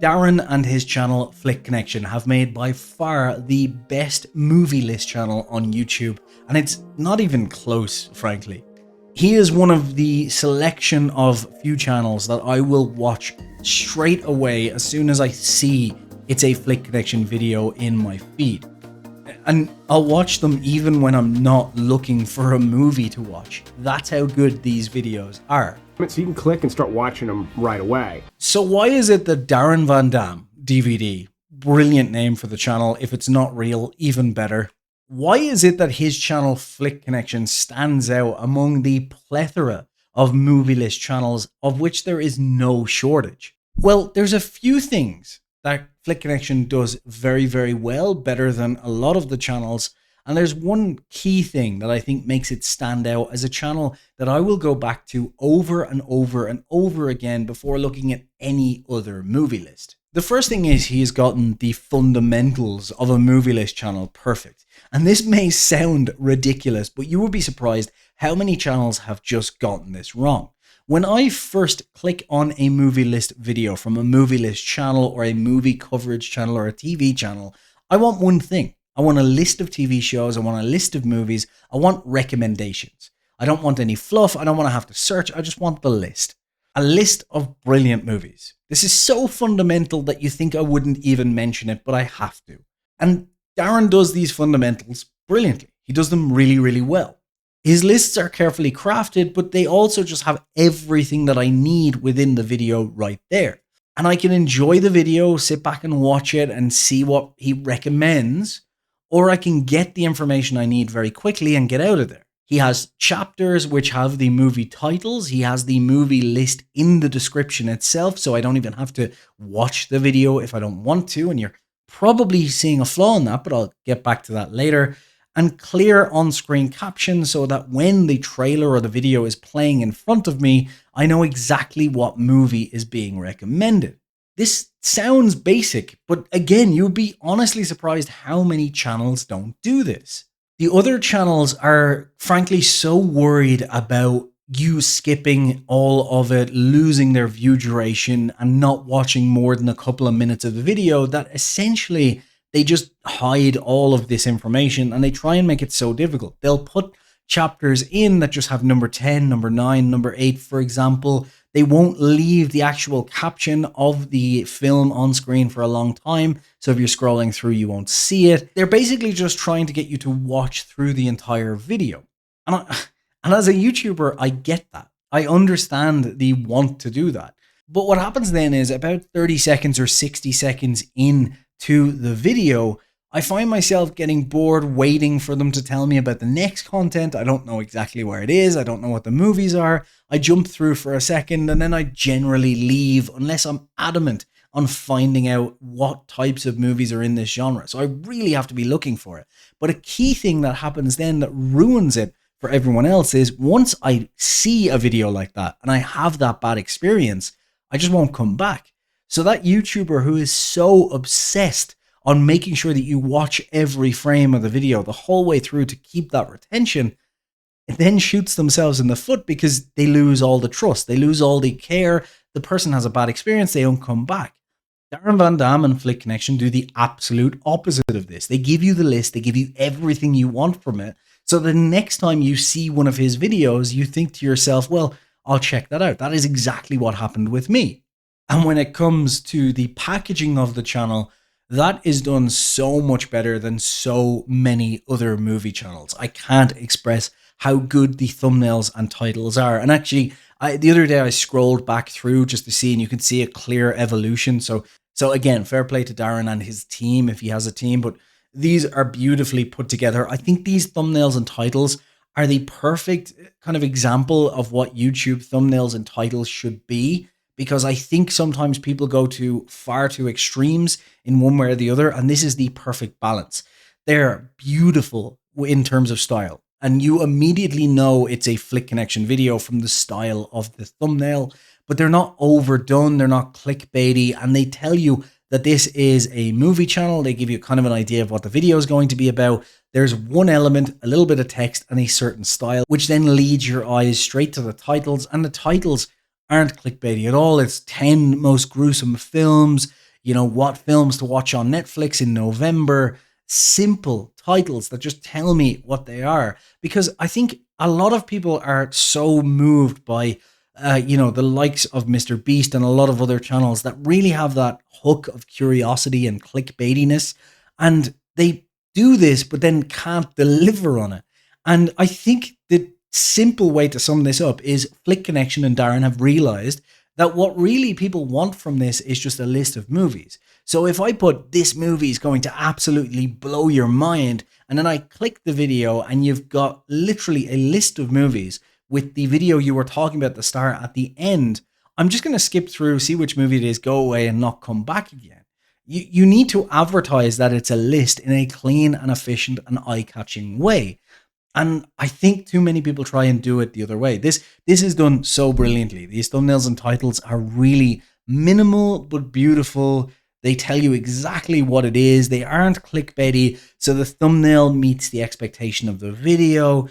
Darren and his channel Flick Connection have made by far the best movie list channel on YouTube, and it's not even close, frankly. He is one of the selection of few channels that I will watch straight away as soon as I see it's a Flick Connection video in my feed. And I'll watch them even when I'm not looking for a movie to watch. That's how good these videos are. So you can click and start watching them right away. So why is it that Darren Van Dam DVD, brilliant name for the channel, if it's not real, even better. Why is it that his channel Flick Connection stands out among the plethora of movie list channels of which there is no shortage? Well, there's a few things that Flick Connection does very, very well, better than a lot of the channels. And there's one key thing that I think makes it stand out as a channel that I will go back to over and over and over again before looking at any other movie list. The first thing is he has gotten the fundamentals of a movie list channel perfect. And this may sound ridiculous, but you will be surprised how many channels have just gotten this wrong. When I first click on a movie list video from a movie list channel or a movie coverage channel or a TV channel, I want one thing. I want a list of TV shows. I want a list of movies. I want recommendations. I don't want any fluff. I don't want to have to search. I just want the list. A list of brilliant movies. This is so fundamental that you think I wouldn't even mention it, but I have to. And Darren does these fundamentals brilliantly. He does them really, really well. His lists are carefully crafted, but they also just have everything that I need within the video right there. And I can enjoy the video, sit back and watch it and see what he recommends, or I can get the information I need very quickly and get out of there. He has chapters which have the movie titles. He has the movie list in the description itself, so I don't even have to watch the video if I don't want to, and you're probably seeing a flaw in that, but I'll get back to that later. And clear on-screen captions so that when the trailer or the video is playing in front of me, I know exactly what movie is being recommended. This sounds basic, but again, you'll be honestly surprised how many channels don't do this. The other channels are frankly so worried about you skipping all of it, losing their view duration, and not watching more than a couple of minutes of the video that essentially they just hide all of this information and they try and make it so difficult. They'll put chapters in that just have number 10, number 9, number 8, for example. They won't leave the actual caption of the film on screen for a long time. So if you're scrolling through, you won't see it. They're basically just trying to get you to watch through the entire video. And as a YouTuber, I get that. I understand the want to do that. But what happens then is about 30 seconds or 60 seconds in to the video, I find myself getting bored waiting for them to tell me about the next content. I don't know exactly where it is. I don't know what the movies are. I jump through for a second and then I generally leave unless I'm adamant on finding out what types of movies are in this genre. So I really have to be looking for it. But a key thing that happens then that ruins it for everyone else is once I see a video like that and I have that bad experience, I just won't come back. So that YouTuber who is so obsessed on making sure that you watch every frame of the video the whole way through to keep that retention, it then shoots themselves in the foot because they lose all the trust. They lose all the care. The person has a bad experience. They don't come back. Darren Van Dam and Flick Connection do the absolute opposite of this. They give you the list. They give you everything you want from it. So the next time you see one of his videos, you think to yourself, well, I'll check that out. That is exactly what happened with me. And when it comes to the packaging of the channel, that is done so much better than so many other movie channels. I can't express how good the thumbnails and titles are. And actually, the other day I scrolled back through just to see, and you can see a clear evolution. So again, fair play to Darren and his team if he has a team, but these are beautifully put together. I think these thumbnails and titles are the perfect kind of example of what YouTube thumbnails and titles should be. Because I think sometimes people go to far too extremes in one way or the other, and this is the perfect balance. They're beautiful in terms of style, and you immediately know it's a Flick Connection video from the style of the thumbnail, but they're not overdone, they're not clickbaity, and they tell you that this is a movie channel. They give you kind of an idea of what the video is going to be about. There's one element, a little bit of text, and a certain style, which then leads your eyes straight to the titles, and the titles aren't clickbaity at all. It's 10 most gruesome films. what films to watch on Netflix in November. Simple titles that just tell me what they are. Because I think a lot of people are so moved by, the likes of Mr. Beast and a lot of other channels that really have that hook of curiosity and clickbaitiness. And they do this, but then can't deliver on it. And I think the simple way to sum this up is Flick Connection and Darren have realized that what really people want from this is just a list of movies. So if I put this movie is going to absolutely blow your mind, and then I click the video and you've got literally a list of movies with the video you were talking about at the start at the end, I'm just going to skip through, see which movie it is, go away and not come back again. You need to advertise that it's a list in a clean and efficient and eye-catching way. And I think too many people try and do it the other way. This is done so brilliantly. These thumbnails and titles are really minimal but beautiful. They tell you exactly what it is. They aren't clickbaity, so the thumbnail meets the expectation of the video.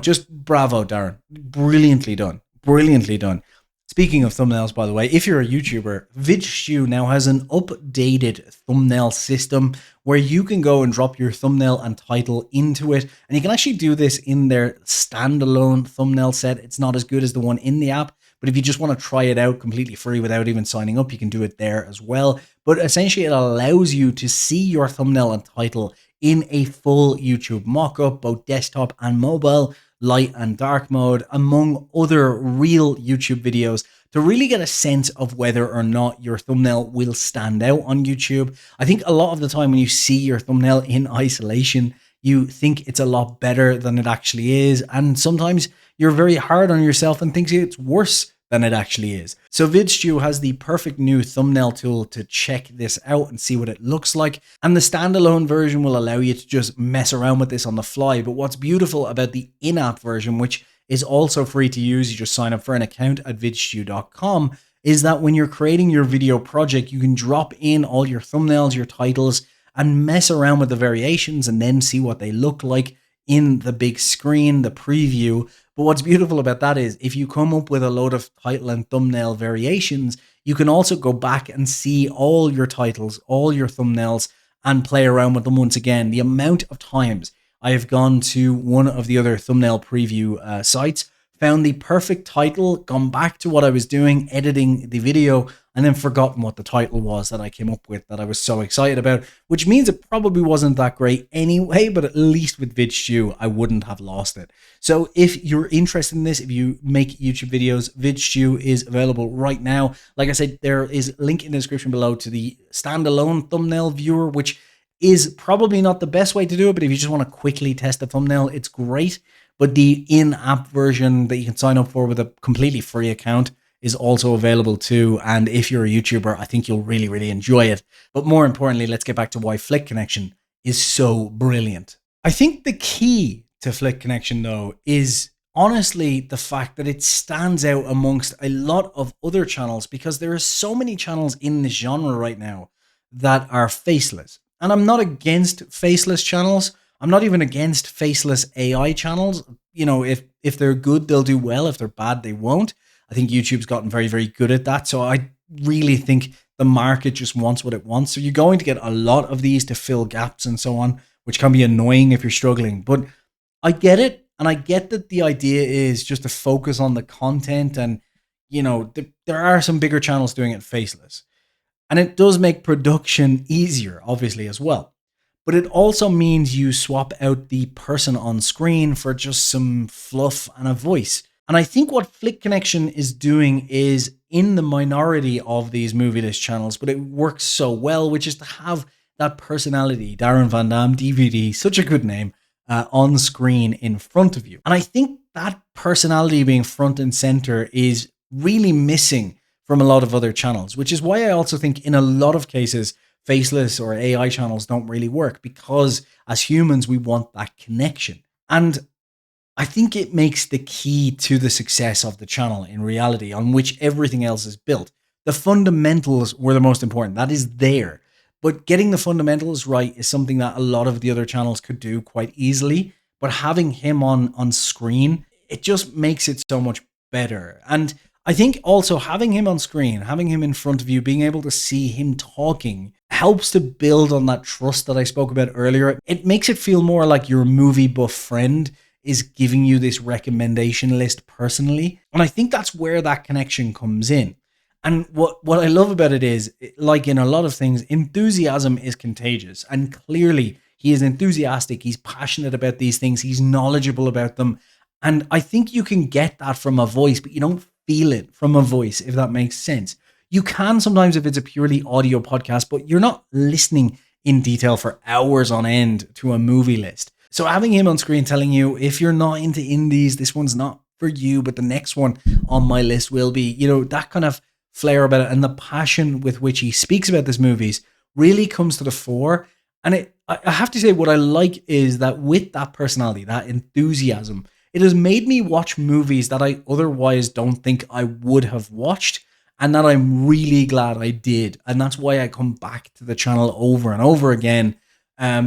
Just bravo, Darren. Brilliantly done. Brilliantly done. Speaking of thumbnails, by the way, if you're a YouTuber, VidStew now has an updated thumbnail system where you can go and drop your thumbnail and title into it. And you can actually do this in their standalone thumbnail set. It's not as good as the one in the app, but if you just want to try it out completely free without even signing up, you can do it there as well. But essentially, it allows you to see your thumbnail and title in a full YouTube mockup, both desktop and mobile, light and dark mode, among other real YouTube videos, to really get a sense of whether or not your thumbnail will stand out on YouTube. I think a lot of the time when you see your thumbnail in isolation, you think it's a lot better than it actually is. And sometimes you're very hard on yourself and think it's worse than it actually is. So VidStew has the perfect new thumbnail tool to check this out and see what it looks like. And the standalone version will allow you to just mess around with this on the fly. But what's beautiful about the in-app version, which is also free to use, you just sign up for an account at vidstew.com, is that when you're creating your video project, you can drop in all your thumbnails, your titles, and mess around with the variations and then see what they look like in the big screen, the preview. But what's beautiful about that is if you come up with a load of title and thumbnail variations, you can also go back and see all your titles, all your thumbnails, and play around with them once again. The amount of times I have gone to one of the other thumbnail preview sites, found the perfect title, gone back to what I was doing, editing the video, and then forgotten what the title was that I came up with that I was so excited about, which means it probably wasn't that great anyway, but at least with VidStew, I wouldn't have lost it. So if you're interested in this, if you make YouTube videos, VidStew is available right now. Like I said, there is a link in the description below to the standalone thumbnail viewer, which is probably not the best way to do it, but if you just want to quickly test a thumbnail, it's great. But the in-app version that you can sign up for with a completely free account is also available too. And if you're a YouTuber, I think you'll really, really enjoy it. But more importantly, let's get back to why Flick Connection is so brilliant. I think the key to Flick Connection, though, is honestly the fact that it stands out amongst a lot of other channels, because there are so many channels in this genre right now that are faceless. And I'm not against faceless channels. I'm not even against faceless AI channels. If they're good, they'll do well. If they're bad, they won't. I think YouTube's gotten very, very good at that. So I really think the market just wants what it wants. So you're going to get a lot of these to fill gaps and so on, which can be annoying if you're struggling. But I get it. And I get that the idea is just to focus on the content. And, there are some bigger channels doing it faceless. And it does make production easier, obviously, as well. But it also means you swap out the person on screen for just some fluff and a voice. And I think what Flick Connection is doing is in the minority of these movie list channels, but it works so well, which is to have that personality, Darren Van Dam, DVD, such a good name, on screen in front of you. And I think that personality being front and center is really missing from a lot of other channels, which is why I also think in a lot of cases, faceless or AI channels don't really work, because as humans, we want that connection. And I think it makes the key to the success of the channel in reality, on which everything else is built. The fundamentals were the most important. That is there. But getting the fundamentals right is something that a lot of the other channels could do quite easily. But having him on screen, it just makes it so much better. And I think also having him on screen, having him in front of you, being able to see him talking helps to build on that trust that I spoke about earlier. It makes it feel more like your movie buff friend is giving you this recommendation list personally. And I think that's where that connection comes in. And what I love about it is, like in a lot of things, enthusiasm is contagious. And clearly he is enthusiastic. He's passionate about these things. He's knowledgeable about them. And I think you can get that from a voice, but you don't feel it from a voice, if that makes sense. You can sometimes if it's a purely audio podcast, but you're not listening in detail for hours on end to a movie list. So having him on screen telling you, if you're not into indies, this one's not for you, but the next one on my list will be, that kind of flair about it, and the passion with which he speaks about these movies really comes to the fore. And I have to say, what I like is that with that personality, that enthusiasm, it has made me watch movies that I otherwise don't think I would have watched, and that I'm really glad I did. And that's why I come back to the channel over and over again,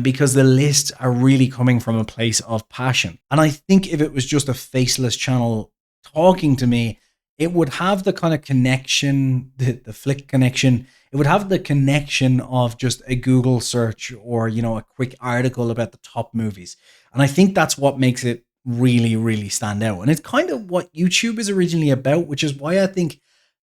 because the lists are really coming from a place of passion. And I think if it was just a faceless channel talking to me, it would have the kind of connection, the flick connection. It would have the connection of just a Google search or, a quick article about the top movies. And I think that's what makes it really, really stand out. And it's kind of what YouTube is originally about, which is why I think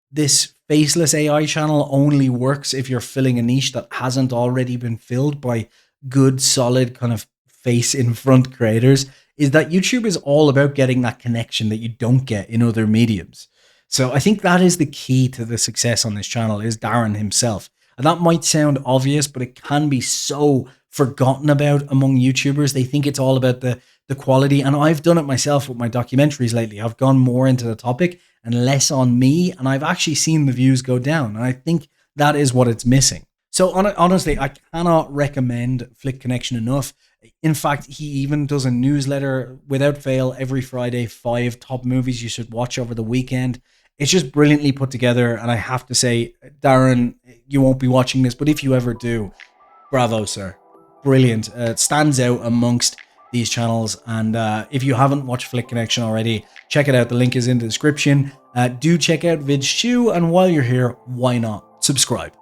this faceless AI channel only works if you're filling a niche that hasn't already been filled by good, solid kind of face in front creators, is that YouTube is all about getting that connection that you don't get in other mediums. So I think that is the key to the success on this channel, is Darren himself. And that might sound obvious, but it can be so forgotten about among YouTubers. They think it's all about the quality. And I've done it myself with my documentaries lately. I've gone more into the topic and less on me. And I've actually seen the views go down. And I think that is what it's missing. So honestly, I cannot recommend Flick Connection enough. In fact, he even does a newsletter without fail every Friday, 5 top movies you should watch over the weekend. It's just brilliantly put together. And I have to say, Darren, you won't be watching this, but if you ever do, bravo, sir. Brilliant. It stands out amongst these channels. And if you haven't watched Flick Connection already, check it out. The link is in the description. Do check out VidStew. And while you're here, why not subscribe?